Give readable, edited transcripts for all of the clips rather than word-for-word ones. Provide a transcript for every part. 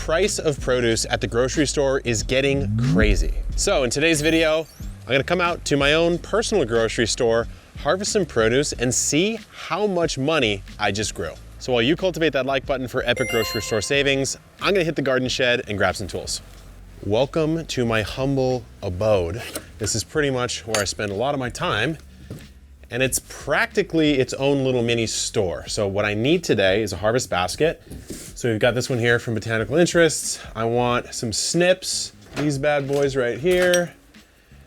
price of produce at the grocery store is getting crazy. So in today's video, I'm gonna come out to my own personal grocery store, harvest some produce, and see how much money I just grew. So while you cultivate that like button for epic grocery store savings, I'm gonna hit the garden shed and grab some tools. Welcome to my humble abode. This is pretty much where I spend a lot of my time, and it's practically its own little mini store. So what I need today is a harvest basket. So we've got this one here from Botanical Interests. I want some snips, these bad boys right here,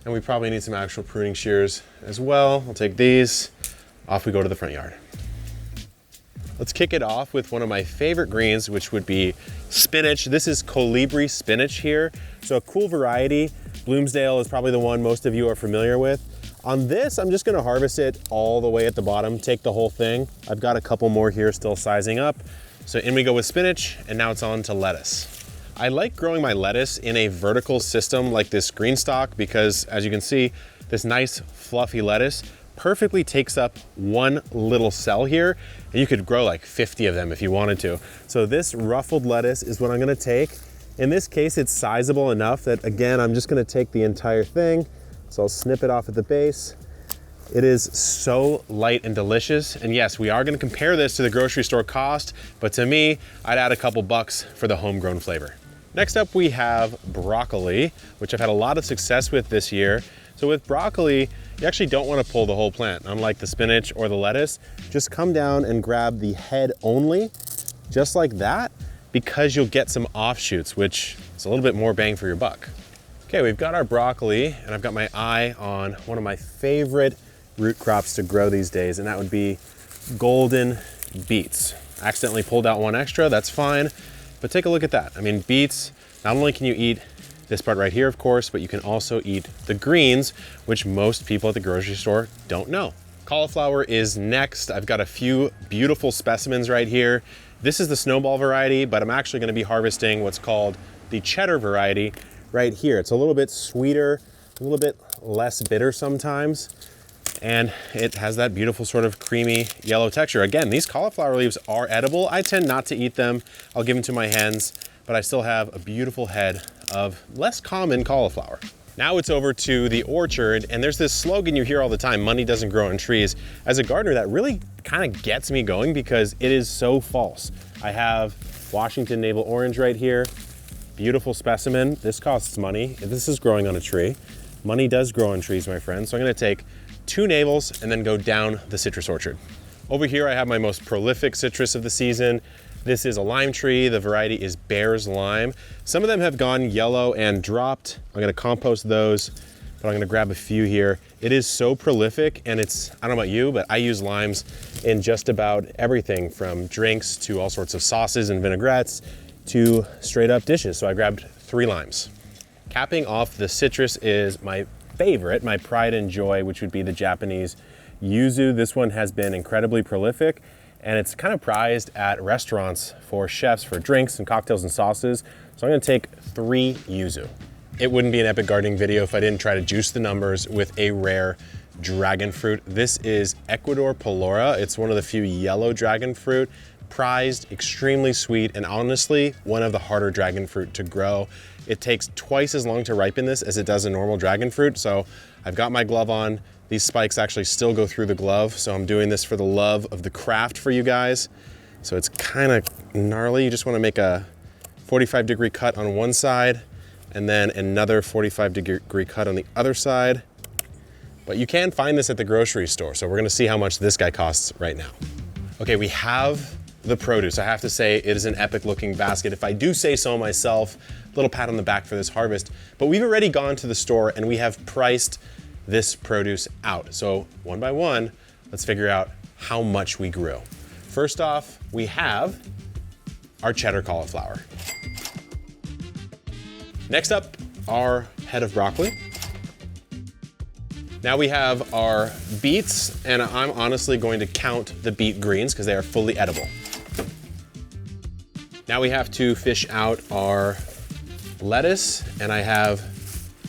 and we probably need some actual pruning shears as well. I'll take these. Off we go to the front yard. Let's kick it off with one of my favorite greens, which would be spinach. This is colibri spinach here. So a cool variety. Bloomsdale is probably the one most of you are familiar with. On this, I'm just gonna harvest it all the way at the bottom, take the whole thing. I've got a couple more here still sizing up. So in we go with spinach, and now it's on to lettuce. I like growing my lettuce in a vertical system like this green stalk because, as you can see, this nice fluffy lettuce perfectly takes up one little cell here, and you could grow like 50 of them if you wanted to. So this ruffled lettuce is what I'm gonna take. In this case, it's sizable enough that, again, I'm just gonna take the entire thing. So I'll snip it off at the base. It is so light and delicious. And yes, we are gonna compare this to the grocery store cost, but to me, I'd add a couple bucks for the homegrown flavor. Next up, we have broccoli, which I've had a lot of success with this year. So with broccoli, you actually don't wanna pull the whole plant. Unlike the spinach or the lettuce, just come down and grab the head only, just like that, because you'll get some offshoots, which is a little bit more bang for your buck. Okay, we've got our broccoli, and I've got my eye on one of my favorite root crops to grow these days, and that would be golden beets. I accidentally pulled out one extra, that's fine, but take a look at that. I mean, beets, not only can you eat this part right here, of course, but you can also eat the greens, which most people at the grocery store don't know. Cauliflower is next. I've got a few beautiful specimens right here. This is the snowball variety, but I'm actually gonna be harvesting what's called the cheddar variety right here. It's a little bit sweeter, a little bit less bitter sometimes, and it has that beautiful sort of creamy yellow texture. Again, these cauliflower leaves are edible. I tend not to eat them. I'll give them to my hens, but I still have a beautiful head of less common cauliflower. Now it's over to the orchard, and there's this slogan you hear all the time, money doesn't grow on trees. As a gardener, that really kind of gets me going because it is so false. I have Washington navel orange right here. Beautiful specimen. This costs money. This is growing on a tree. Money does grow on trees, my friends. So I'm gonna take 2 navels and then go down the citrus orchard. Over here, I have my most prolific citrus of the season. This is a lime tree. The variety is Bear's Lime. Some of them have gone yellow and dropped. I'm gonna compost those, but I'm gonna grab a few here. It is so prolific, and it's, I don't know about you, but I use limes in just about everything from drinks to all sorts of sauces and vinaigrettes to straight up dishes. So I grabbed 3 limes. Capping off the citrus is my favorite, my pride and joy, which would be the Japanese yuzu. This one has been incredibly prolific, and it's kind of prized at restaurants for chefs for drinks and cocktails and sauces. So I'm gonna take 3 yuzu. It wouldn't be an epic gardening video if I didn't try to juice the numbers with a rare dragon fruit. This is Ecuador Pelora. It's one of the few yellow dragon fruit, prized, extremely sweet, and honestly, one of the harder dragon fruit to grow. It takes twice as long to ripen this as it does a normal dragon fruit. So I've got my glove on. These spikes actually still go through the glove. So I'm doing this for the love of the craft for you guys. So it's kind of gnarly. You just want to make a 45-degree cut on one side and then another 45-degree cut on the other side. But you can find this at the grocery store. So we're gonna see how much this guy costs right now. Okay, we have the produce. I have to say it is an epic looking basket. If I do say so myself, a little pat on the back for this harvest, but we've already gone to the store and we have priced this produce out. So one by one, let's figure out how much we grew. First off, we have our cheddar cauliflower. Next up, our head of broccoli. Now we have our beets, and I'm honestly going to count the beet greens because they are fully edible. Now we have to fish out our lettuce, and I have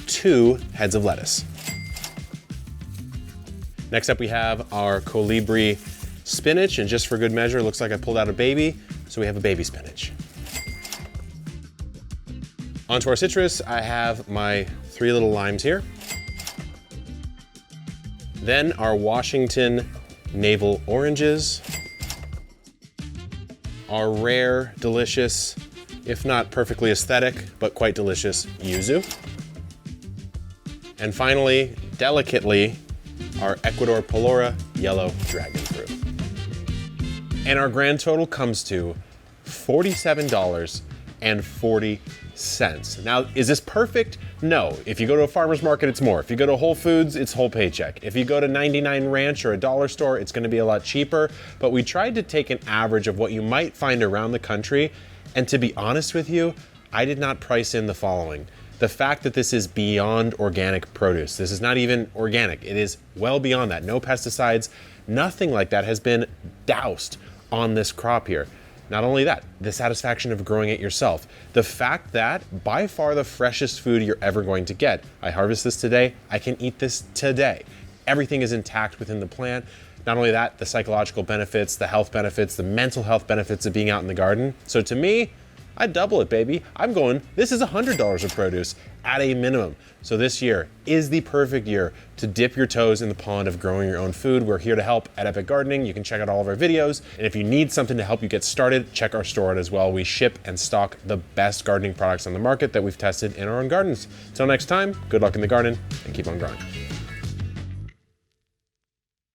2 heads of lettuce. Next up we have our colibri spinach, and just for good measure, it looks like I pulled out a baby, so we have a baby spinach. Onto our citrus, I have my 3 little limes here. Then our Washington navel oranges. Our rare, delicious, if not perfectly aesthetic, but quite delicious yuzu. And finally, delicately, our Ecuador Palora yellow dragon fruit. And our grand total comes to $47.40. Now, is this perfect? No. If you go to a farmer's market, it's more. If you go to Whole Foods, it's whole paycheck. If you go to 99 Ranch or a dollar store, it's gonna be a lot cheaper. But we tried to take an average of what you might find around the country. And to be honest with you, I did not price in the following. The fact that this is beyond organic produce. This is not even organic. It is well beyond that. No pesticides, nothing like that has been doused on this crop here. Not only that, the satisfaction of growing it yourself. The fact that by far the freshest food you're ever going to get. I harvest this today, I can eat this today. Everything is intact within the plant. Not only that, the psychological benefits, the health benefits, the mental health benefits of being out in the garden. So to me, I double it, baby. I'm going, this is $100 of produce at a minimum. So this year is the perfect year to dip your toes in the pond of growing your own food. We're here to help at Epic Gardening. You can check out all of our videos. And if you need something to help you get started, check our store out as well. We ship and stock the best gardening products on the market that we've tested in our own gardens. Until next time, good luck in the garden and keep on growing.